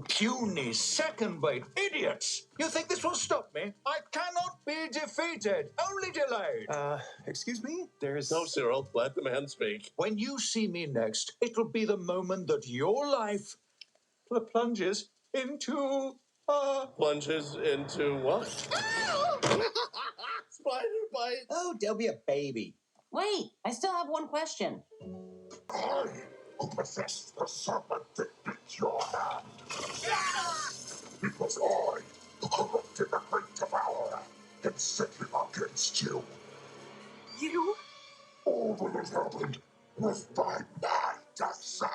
Puny, second-rate idiots! You think this will stop me? I cannot be defeated, only delayed. Excuse me? There's... No, Cyril, let the man speak. When you see me next, it'll be the moment that your life plunges into... Plunges into what? Spider bite. Oh, there'll be a baby. Wait, I still have one question. I who possess the serpent that bit your hand. Because I, who corrupted the great devourer, can set him against you. You? All that has happened was by my design.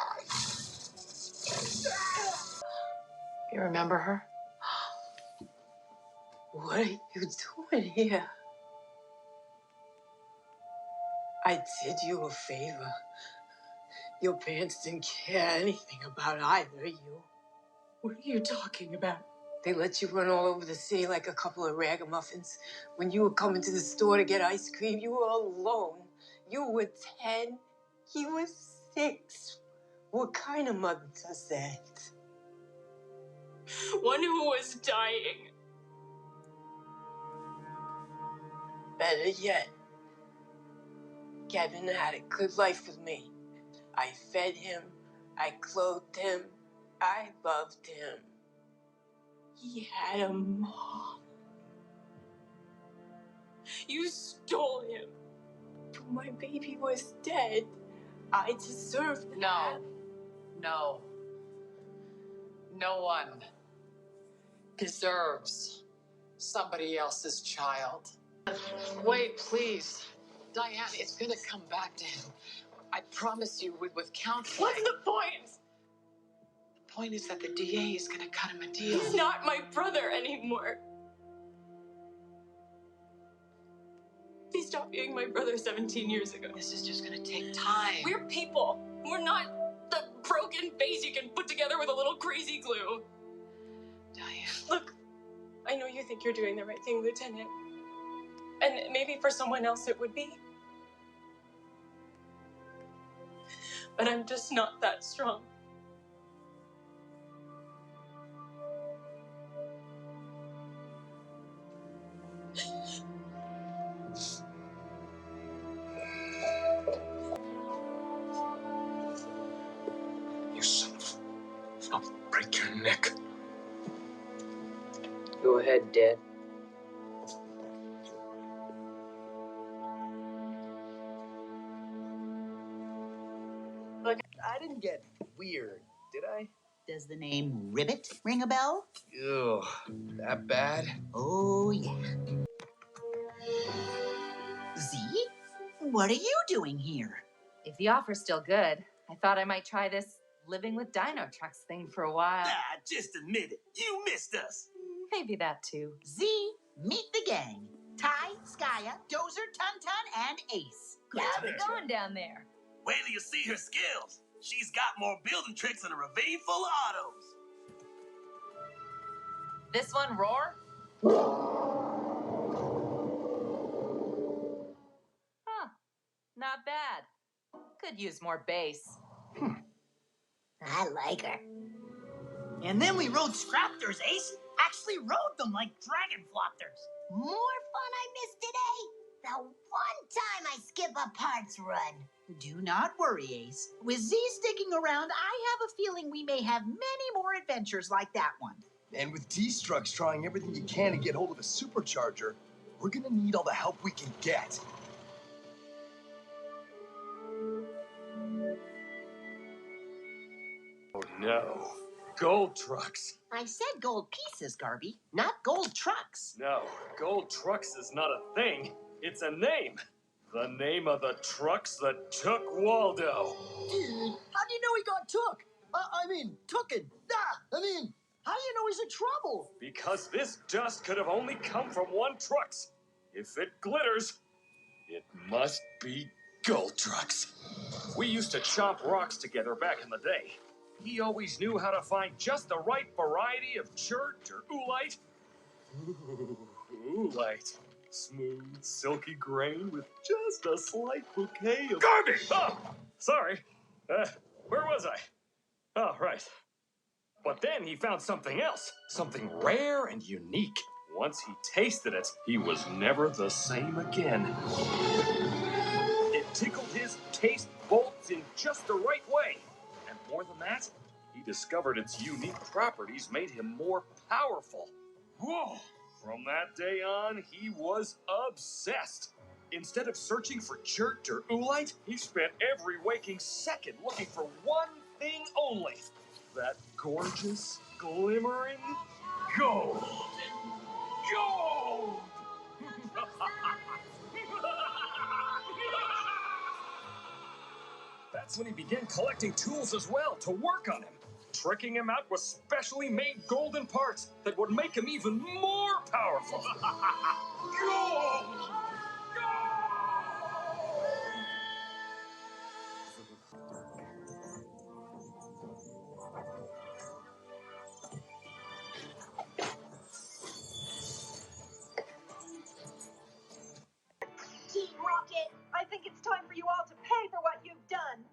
You remember her? What are you doing here? I did you a favor. Your parents didn't care anything about either of you. What are you talking about? They let you run all over the city like a couple of ragamuffins. When you were coming to the store to get ice cream, you were alone. You were 10. He was 6. What kind of mother does that? One who was dying. Better yet, Kevin had a good life with me. I fed him, I clothed him, I loved him. He had a mom. You stole him. My baby was dead. I deserve that. No. No. No one deserves somebody else's child. Wait, please. Diane, it's gonna come back to him. I promise you with counseling. What's the point? The point is that the DA is gonna cut him a deal. He's not my brother anymore. He stopped being my brother 17 years ago. This is just gonna take time. We're people. We're not the broken vase you can put together with a little crazy glue. Diane. Look, I know you think you're doing the right thing, Lieutenant. And maybe for someone else it would be. But I'm just not that strong. You son of... I'll break your neck. Go ahead, Dad. Look, I didn't get weird, did I? Does the name Ribbit ring a bell? Ew, that bad? Oh, yeah. Z? What are you doing here? If the offer's still good, I thought I might try this living with dino trucks thing for a while. Ah, just admit it. You missed us. Maybe that too. Z, meet the gang. Ty, Skya, Dozer, Tuntun, and Ace. How's it going down there? Wait till you see her skills. She's got more building tricks than a ravine full of autos. This one roar? Huh. Not bad. Could use more bass. I like her. And then we rode Scraptors, Ace. Actually rode them like dragon flopters. More fun I missed today. The one time I skip a parts run. Do not worry, Ace. With Z sticking around, I have a feeling we may have many more adventures like that one. And with D-Strucks trying everything you can to get hold of a supercharger, we're gonna need all the help we can get. Oh no. Gold trucks. I said gold pieces, Garby, not gold trucks. No, Gold Trucks is not a thing. It's a name. The name of the trucks that took Waldo. Dude, how do you know he got took? Tooken. How do you know he's in trouble? Because this dust could have only come from one trucks. If it glitters, it must be Gold Trucks. We used to chomp rocks together back in the day. He always knew how to find just the right variety of chert or oolite. Ooh, oolite. Smooth, silky grain with just a slight bouquet of... Garbage! Oh, sorry. Where was I? Oh, right. But then he found something else. Something rare and unique. Once he tasted it, he was never the same again. It tickled his taste buds in just the right way. And more than that, he discovered its unique properties made him more powerful. Whoa! From that day on, he was obsessed. Instead of searching for chert or oolite, he spent every waking second looking for one thing only. That gorgeous, glimmering gold. Gold! That's when he began collecting tools as well to work on him, tricking him out with specially made golden parts that would make him even more powerful. Gold! Team Rocket, I think it's time for you all to pay for what you've done.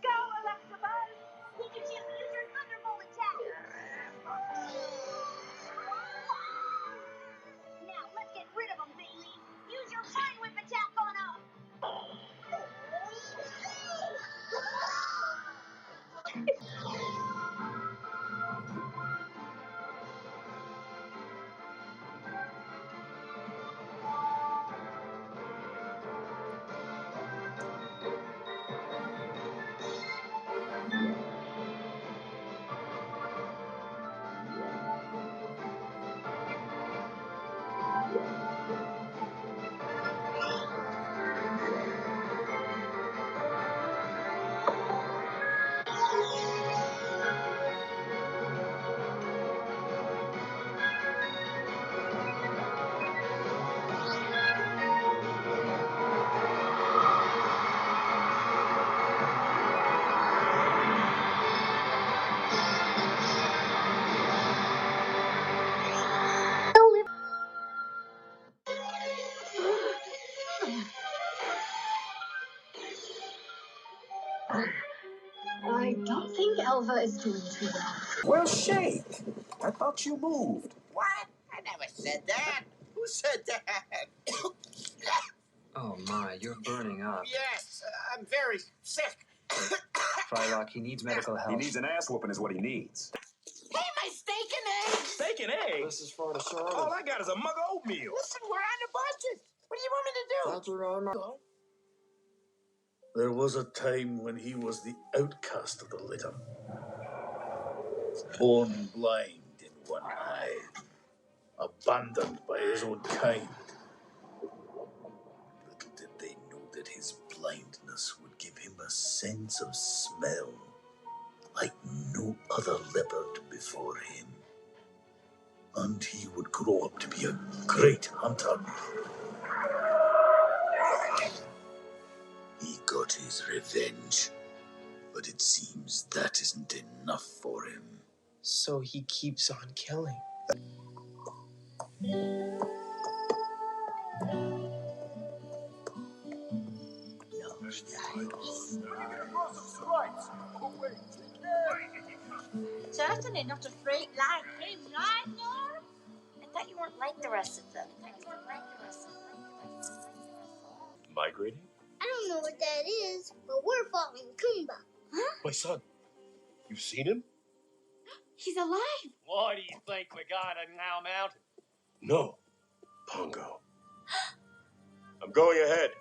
Go, Electabuzz! Pikachu, use your Thunderbolt attack! Now, let's get rid of them, baby! Use your Vine Whip attack on them! Belva is doing too well. Well, shake. I thought you moved. What? I never said that. Who said that? Oh my, you're burning up. Yes, I'm very sick. Frylock, he needs medical help. He needs an ass whooping is what he needs. Hey, my steak and eggs! Steak and eggs? This is for the service. All I got is a mug of oatmeal. Listen, we're on a budget. What do you want me to do? Thank you very much. There was a time when he was the outcast of the litter. Born blind in one eye. Abandoned by his own kind. Little did they know that his blindness would give him a sense of smell like no other leopard before him. And he would grow up to be a great hunter. He got his revenge, but it seems that isn't enough for him. So he keeps on killing. Certainly not a freak like him, right, Nora? I thought you weren't like the rest of them. Migrating? I don't know what that is, but we're following Kumba. Huh? My son. You've seen him? He's alive. Why do you think we got in our mountain? No. Pongo. I'm going ahead.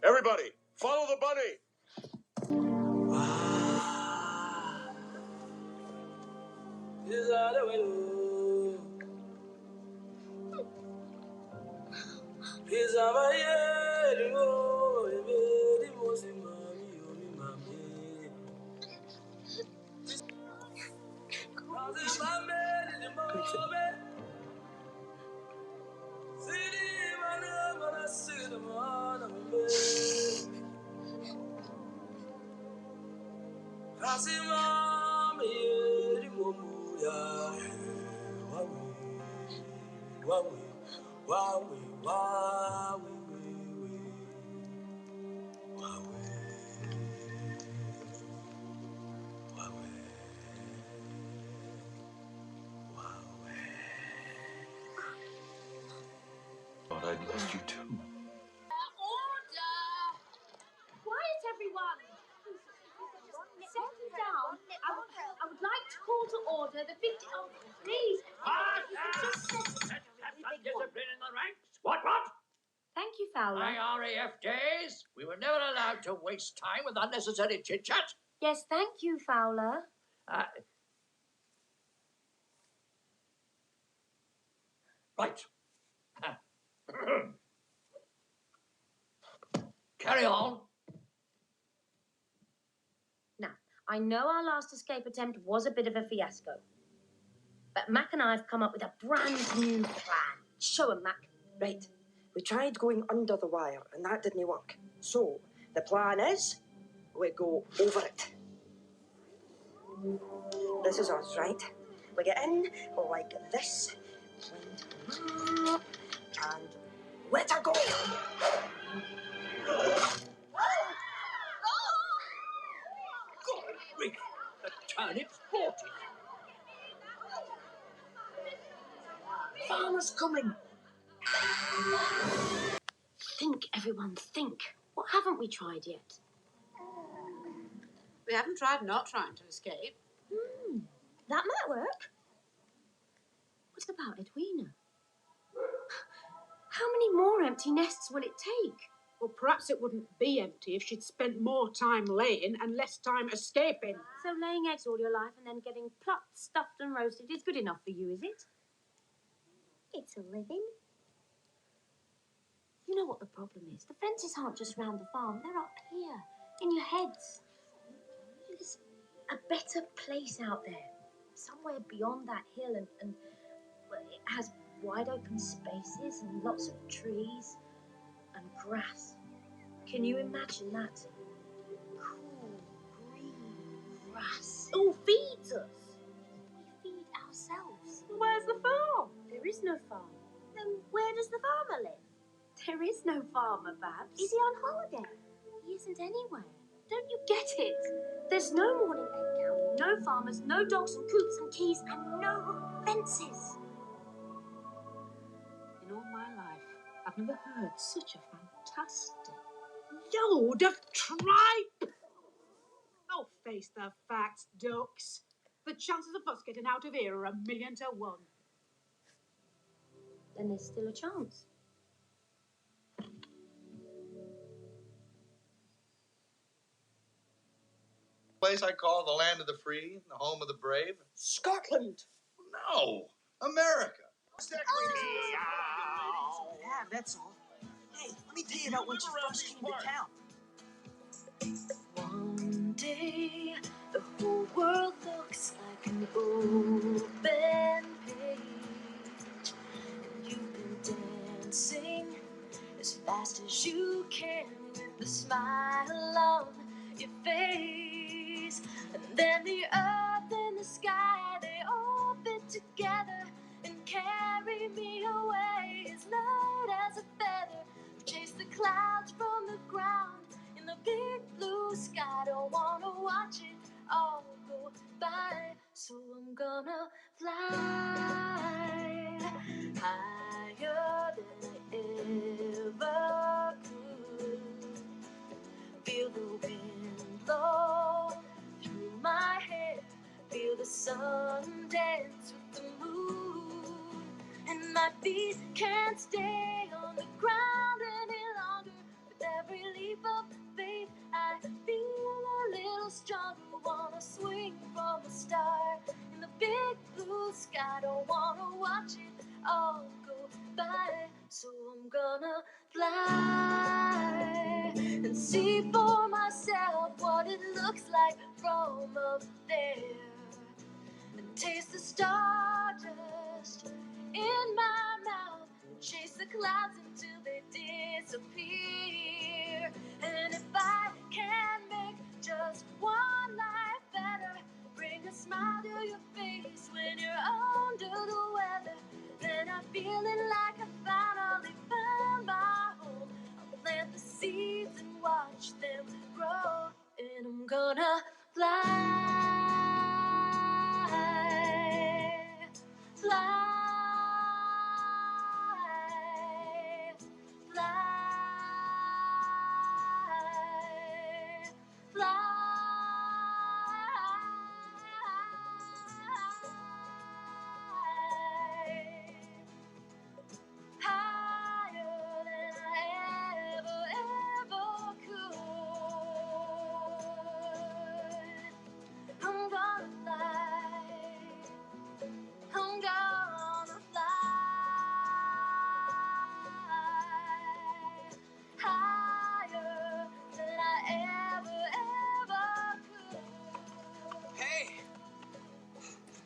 Everybody, follow the bunny. Thought I'd lost you too. Order! Quiet, everyone! Settle down. I would like to call to order the 50... Oh, please. Just Discipline in the ranks. What? Thank you, Fowler. My RAF days. We were never allowed to waste time with unnecessary chit-chat. Yes, thank you, Fowler. Right. Carry on. Now, I know our last escape attempt was a bit of a fiasco. But Mac and I have come up with a brand new plan. Show 'em, Mac. Right. We tried going under the wire, and that didn't work. So, the plan is, we go over it. This is us, right? We get in like this, and let her go! Good grief. The turnip's bought it. Farmer's coming! Think, everyone, think. What haven't we tried yet? We haven't tried not trying to escape. That might work. What about Edwina? How many more empty nests will it take? Well, perhaps it wouldn't be empty if she'd spent more time laying and less time escaping. So laying eggs all your life and then getting plucked, stuffed and roasted is good enough for you, is it? It's a living. You know what the problem is? The fences aren't just round the farm. They're up here, in your heads. There's a better place out there. Somewhere beyond that hill and well, it has wide open spaces and lots of trees and grass. Can you imagine that? Cool, green grass. It all feeds us. We feed ourselves. Where's the farm? There is no farm. Then where does the farmer live? There is no farmer, Babs. Is he on holiday? He isn't anywhere. Don't you get it? There's no morning egg count, no farmers, no dogs and coops and keys, and no fences. In all my life, I've never heard such a fantastic Load of tripe! Oh, face the facts, ducks. The chances of us getting out of here are 1,000,000 to 1. Then there's still a chance. Place I call the land of the free, the home of the brave. Scotland! No, America. Yeah, that's all. Hey, let me tell you about when you first came to town. One day, the whole world looks like an open page. And you've been dancing as fast as you can with a smile on your face. And then the earth and the sky, they all fit together and carry me away as light as a feather. Chase the clouds from the ground in the big blue sky. Don't wanna watch it all go by, so I'm gonna fly higher than I ever could. Feel the wind blow through my hair, feel the sun dance with the moon, and my feet can't stay on the ground any longer. With every leap of faith, I feel a little stronger. Wanna swing from a star in the big blue sky. Don't wanna watch it all go by, so I'm gonna fly and see for myself what it looks like from up there, and taste the stardust in my mouth, and chase the clouds until they disappear. And if I can make just one life better, bring a smile to your face when you're under the weather, then I'm feeling like I finally found my home. I'll plant the seeds and watch them grow, and I'm gonna fly, fly.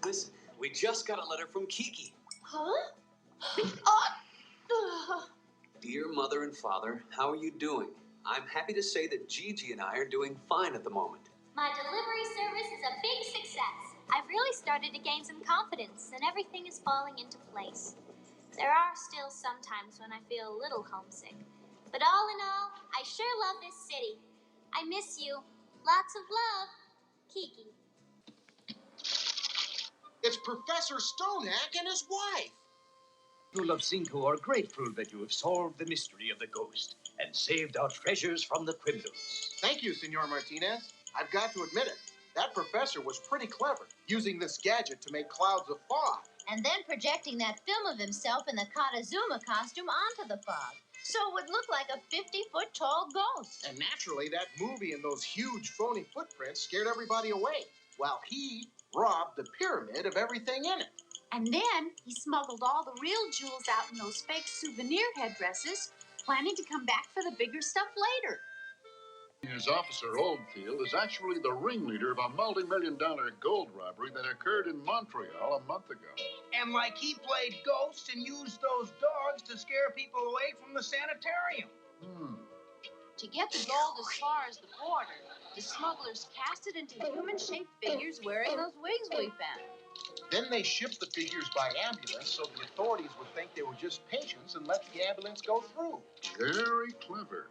Listen, we just got a letter from Kiki. Huh? Dear Mother and Father, how are you doing? I'm happy to say that Gigi and I are doing fine at the moment. My delivery service is a big success. I've really started to gain some confidence, and everything is falling into place. There are still some times when I feel a little homesick. But all in all, I sure love this city. I miss you. Lots of love, Kiki. It's Professor Stonehack and his wife. People of Cinco are grateful that you have solved the mystery of the ghost and saved our treasures from the criminals. Thank you, Senor Martinez. I've got to admit it. That professor was pretty clever, using this gadget to make clouds of fog. And then projecting that film of himself in the Katazuma costume onto the fog, so it would look like a 50-foot tall ghost. And naturally, that movie and those huge phony footprints scared everybody away, while he robbed the pyramid of everything in it. And then he smuggled all the real jewels out in those fake souvenir headdresses, planning to come back for the bigger stuff later. His officer Oldfield is actually the ringleader of a multi-million-dollar gold robbery that occurred in Montreal a month ago. And like he played ghost and used those dogs to scare people away from the sanitarium. To get the gold as far as the border, the smugglers cast it into human-shaped figures wearing those wigs we found. Then they shipped the figures by ambulance so the authorities would think they were just patients and let the ambulance go through. Very clever.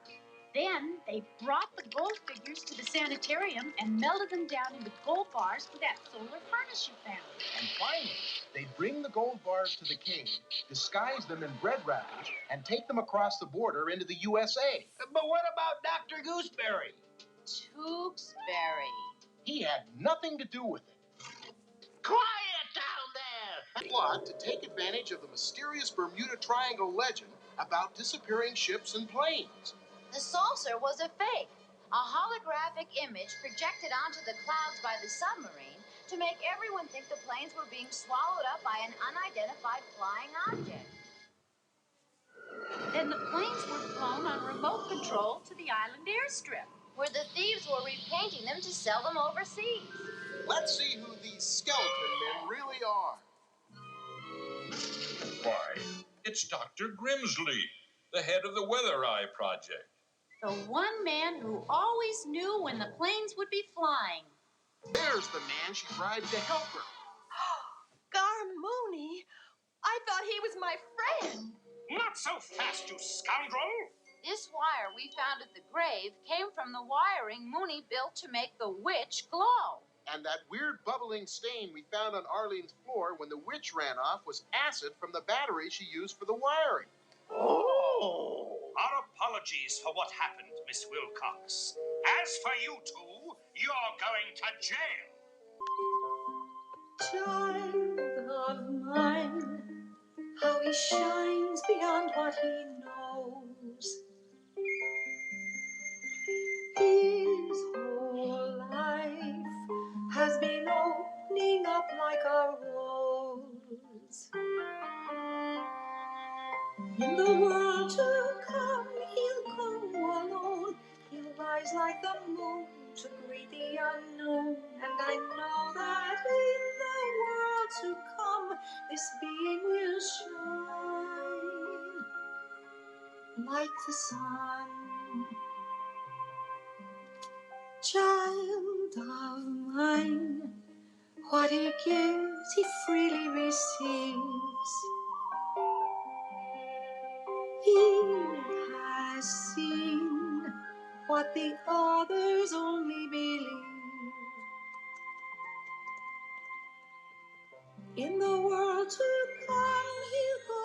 Then they brought the gold figures to the sanitarium and melted them down into gold bars with that solar furnace you found. And finally, they'd bring the gold bars to the king, disguise them in bread wrappers, and take them across the border into the USA. But what about Dr. Gooseberry? Tewksbury. He had nothing to do with it. Quiet down there! Plot to take advantage of the mysterious Bermuda Triangle legend about disappearing ships and planes. The saucer was a fake, a holographic image projected onto the clouds by the submarine to make everyone think the planes were being swallowed up by an unidentified flying object. Then the planes were flown on remote control to the island airstrip, where the thieves were repainting them to sell them overseas. Let's see who these skeleton men really are. Why, it's Dr. Grimsley, the head of the Weather Eye Project. the one man who always knew when the planes would be flying. There's the man she bribed to help her. Garmooney, I thought he was my friend. Not so fast, you scoundrel! This wire we found at the grave came from the wiring Mooney built to make the witch glow. And that weird bubbling stain we found on Arlene's floor when the witch ran off was acid from the battery she used for the wiring. Oh! Our apologies for what happened, Miss Wilcox. As for you two, you're going to jail. Child of mine, how he shines beyond what he knows. His whole life has been opening up like a rose. In the world to come, he'll go alone. He'll rise like the moon to greet the unknown. And I know that in the world to come, this being will shine like the sun. Child of mine, what he gives, he freely receives. He has seen what the others only believe. In the world to come, he'll go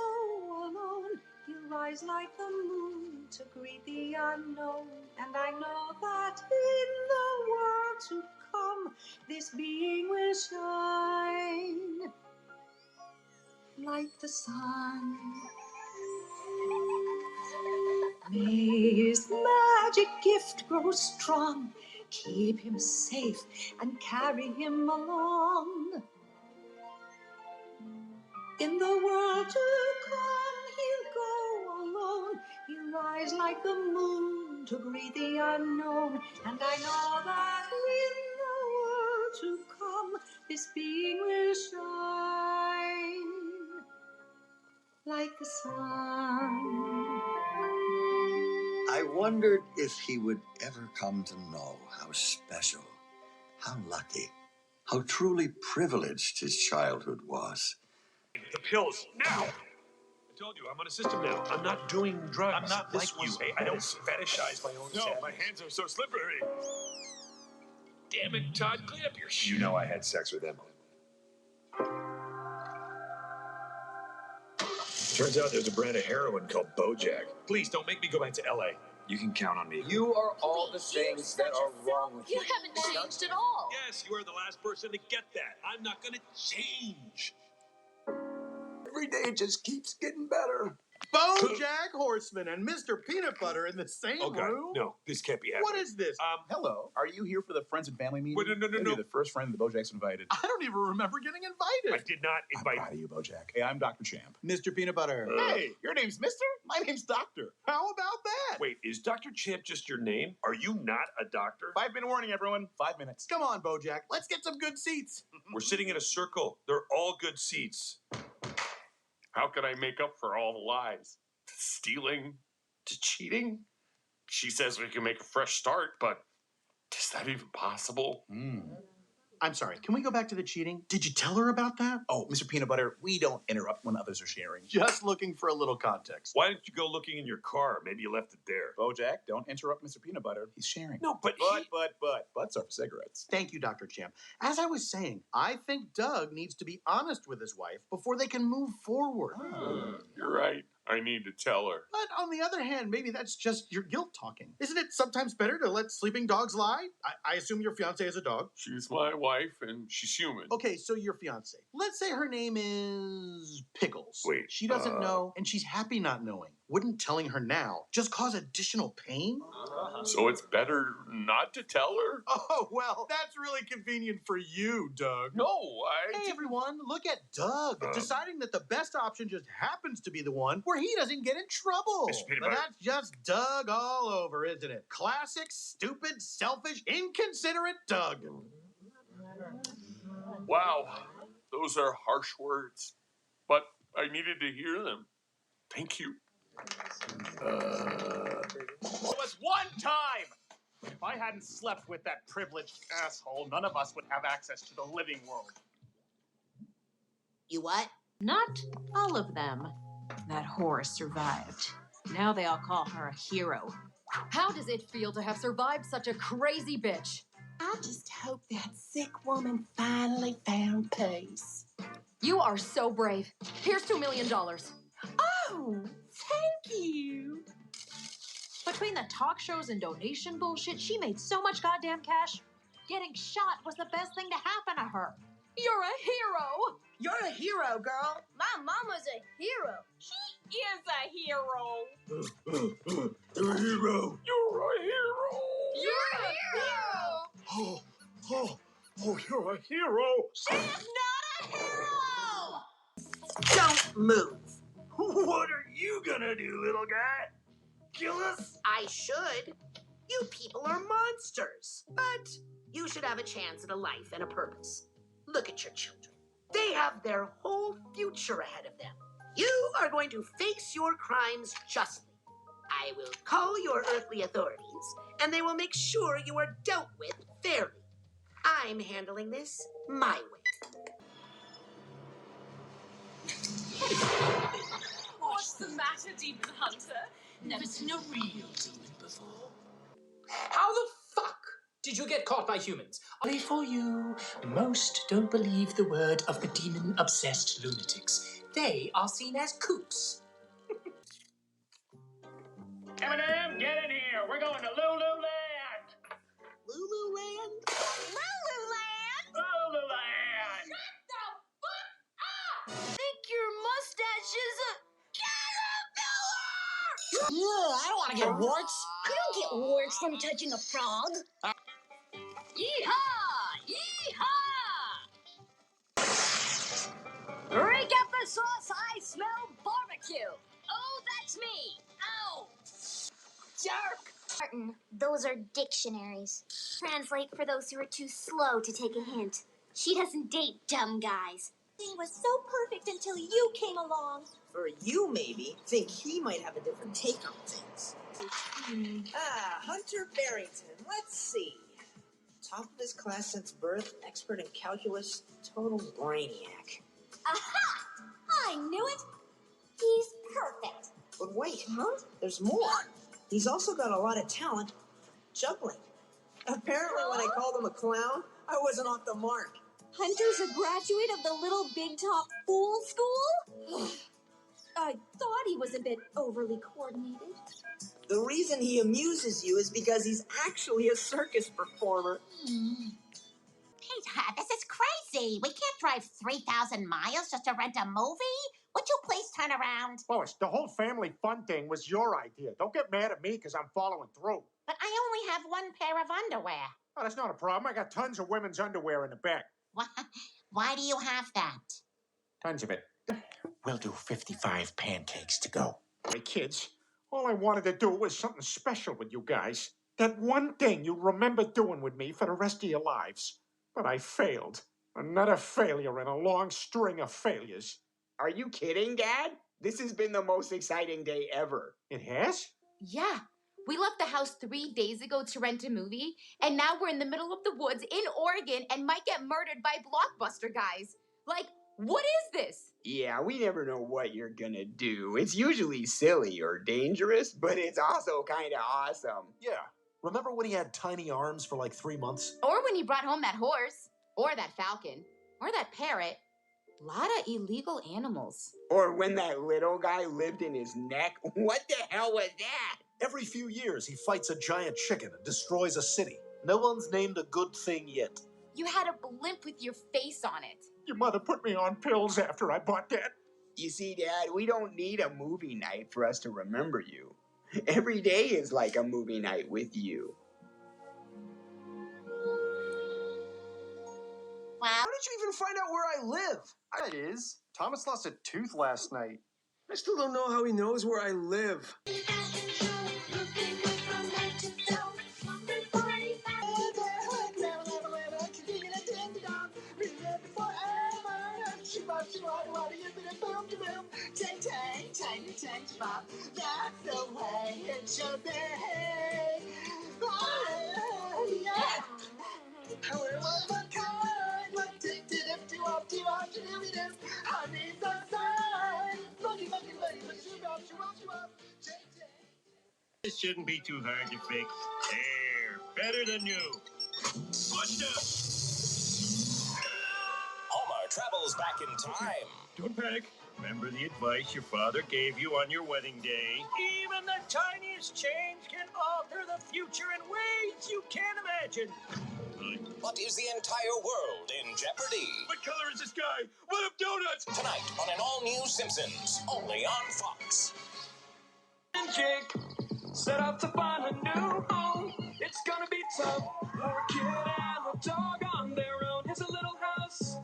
alone. He'll rise like the moon to greet the unknown. And I know that in the world to come, this being will shine like the sun. May his magic gift grow strong, keep him safe and carry him along. In the world to come, he'll go alone. He'll rise like the moon to greet the unknown. And I know that in the world to come, this being will shine like the sun. I wondered if he would ever come to know how special, how lucky, how truly privileged his childhood was. The pills, now! I told you, I'm on a system now. I'm not doing drugs. I'm not like you. Hey, I don't fetishize my own No, sadness. my hands are so slippery. Damn it, Todd, clean up your shit. You know I had sex with Emily. Turns out there's a brand of heroin called Bojack. Please don't make me go back to LA. You can count on me. You are all the things that are wrong with you. You haven't changed at all. Yes, you are the last person to get that. I'm not going to change. Every day it just keeps getting better. BoJack Horseman and Mr. Peanut Butter in the same Oh, God. room? No, this can't be happening. What is this? Hello. Are you here for the Friends and Family meeting? Wait, no. You're the first friend the Bojacks invited. I don't even remember getting invited. I did not invite I'm proud of you, Bojack. Hey, I'm Dr. Champ. Mr. Peanut Butter. Hey, your name's Mister? My name's Doctor. How about that? Wait, is Dr. Champ just your name? Are you not a doctor? 5-minute warning, everyone. 5 minutes. Come on, BoJack. Let's get some good seats. We're sitting in a circle. They're all good seats. How can I make up for all the lies? To stealing? To cheating? She says we can make a fresh start, but is that even possible? I'm sorry. Can we go back to the cheating? Did you tell her about that? Oh, Mr. Peanut Butter, we don't interrupt when others are sharing. Just looking for a little context. Why didn't you go looking in your car? Maybe you left it there. Bojack, don't interrupt Mr. Peanut Butter. He's sharing. No, but Butts are for cigarettes. Thank you, Dr. Champ. As I was saying, I think Doug needs to be honest with his wife before they can move forward. You're right. I need to tell her. But on the other hand, maybe that's just your guilt talking. Isn't it sometimes better to let sleeping dogs lie? I assume your fiance is a dog. She's my wife, and she's human. Okay, so your fiance. Let's say her name is Pickles. Wait, She doesn't know, and she's happy not knowing. Wouldn't telling her now just cause additional pain? So it's better not to tell her? Oh, well, that's really convenient for you, Doug. No, Hey, everyone, look at Doug, deciding that the best option just happens to be the one where he doesn't get in trouble. Mr. Peanut But Butter. that's just Doug all over, isn't it? Classic, stupid, selfish, inconsiderate Doug. Wow, those are harsh words, but I needed to hear them. Thank you. It was one time! If I hadn't slept with that privileged asshole, none of us would have access to the living world. You what? Not all of them. That whore survived. Now they all call her a hero. How does it feel to have survived such a crazy bitch? I just hope that sick woman finally found peace. You are so brave. Here's $2 million. Oh, thank you. Between the talk shows and donation bullshit, she made so much goddamn cash. Getting shot was the best thing to happen to her. You're a hero. You're a hero, girl. My mama's a hero. She is a hero. You're a hero. You're a hero. You're a hero. Oh, you're a hero. She's not a hero. Don't move. What are you gonna do, little guy? Kill us? I should. You people are monsters. But you should have a chance at a life and a purpose. Look at your children. They have their whole future ahead of them. You are going to face your crimes justly. I will call your earthly authorities, and they will make sure you are dealt with fairly. I'm handling this my way. What's the matter, Demon Hunter? Never seen a real demon before. How the fuck did you get caught by humans? Only for you. Most don't believe the word of the demon-obsessed lunatics. They are seen as kooks. Eminem, get in here. We're going to Lululand. Lululand? Lululand? Lululand. Shut the fuck up! Think your mustache is a caterpillar? Yeah, I don't want to get warts. You don't get warts from touching a frog. Yeehaw! Yeehaw! Break up the sauce, I smell barbecue. Oh, that's me. Ow! Jerk! Martin, those are dictionaries. Translate for those who are too slow to take a hint. She doesn't date dumb guys. Everything was so perfect until you came along. Or you maybe think he might have a different take on things. Hunter Barrington. Let's see. Top of his class since birth, expert in calculus, total brainiac. Aha! I knew it. He's perfect. But wait, there's more. He's also got a lot of talent juggling. Apparently, when I called him a clown, I wasn't off the mark. Hunter's a graduate of the Little Big Top Fool School? I thought he was a bit overly coordinated. The reason he amuses you is because he's actually a circus performer. Peter, this is crazy. We can't drive 3,000 miles just to rent a movie. Would you please turn around? Lois, the whole family fun thing was your idea. Don't get mad at me because I'm following through. But I only have one pair of underwear. Oh, that's not a problem. I got tons of women's underwear in the back. Why do you have that? Tons of it. We'll do 55 pancakes to go. Hey, kids, all I wanted to do was something special with you guys. That one thing you remember doing with me for the rest of your lives. But I failed. Another failure in a long string of failures. Are you kidding, Dad? This has been the most exciting day ever. It has? Yeah. We left the house 3 days ago to rent a movie, and now we're in the middle of the woods in Oregon and might get murdered by Blockbuster guys. Like, what is this? Yeah, we never know what you're gonna do. It's usually silly or dangerous, but it's also kind of awesome. Yeah. Remember when he had tiny arms for like 3 months? Or when he brought home that horse, or that falcon, or that parrot. A lot of illegal animals. Or when that little guy lived in his neck. What the hell was that? Every few years, he fights a giant chicken and destroys a city. No one's named a good thing yet. You had a blimp with your face on it. Your mother put me on pills after I bought that. You see, Dad, we don't need a movie night for us to remember you. Every day is like a movie night with you. How did you even find out where I live? That is, Thomas lost a tooth last night. I still don't know how he knows where I live. That's the way it should be. This shouldn't be too hard to fix. There, better than new. What's up? Homer travels back in time. Don't panic. Remember the advice your father gave you on your wedding day. Even the tiniest change can alter the future in ways you can't imagine. But is the entire world in jeopardy? What color is this guy? What up, donuts? Tonight on an all-new Simpsons, only on Fox. And Jake set out to find a new home. It's gonna be tough for a kid and a dog on their own. Here's a little house,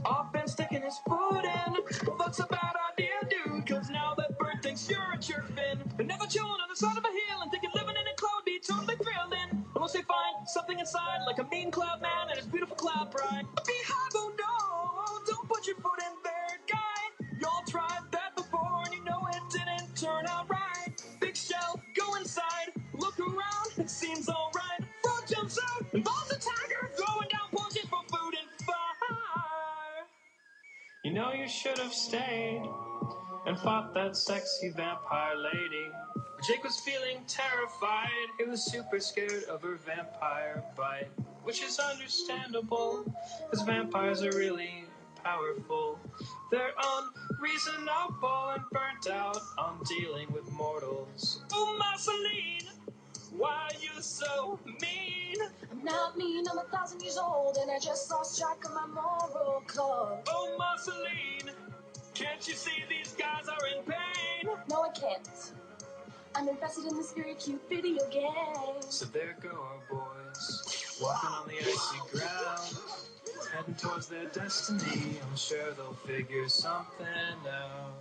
off and sticking his foot in. Well, that's a bad idea, dude, cause now that bird thinks you're a jerk fin. And never chilling on the side of a hill and thinking living in a cloud would be totally thrilling. Unless they find something inside, like a mean cloud man and his beautiful cloud bride. Behind, oh no, don't put your foot in there, guy. Y'all tried that before and you know it didn't turn out right. Big shell, go inside, look around, it seems alright. Frog jumps out, involves a tiger, throwing down poison for food and fire. You know you should have stayed and fought that sexy vampire lady. Jake was feeling terrified. He was super scared of her vampire bite, which is understandable, because vampires are really powerful. They're unreasonable and burnt out on dealing with mortals. Oh, Marceline, why are you so mean? I'm not mean, I'm 1,000 years old, and I just lost track of my moral code. Oh, Marceline, can't you see these guys are in pain? No, I can't. I'm invested in this very cute video game. So there go our boys, walking on the icy ground, heading towards their destiny. I'm sure they'll figure something out.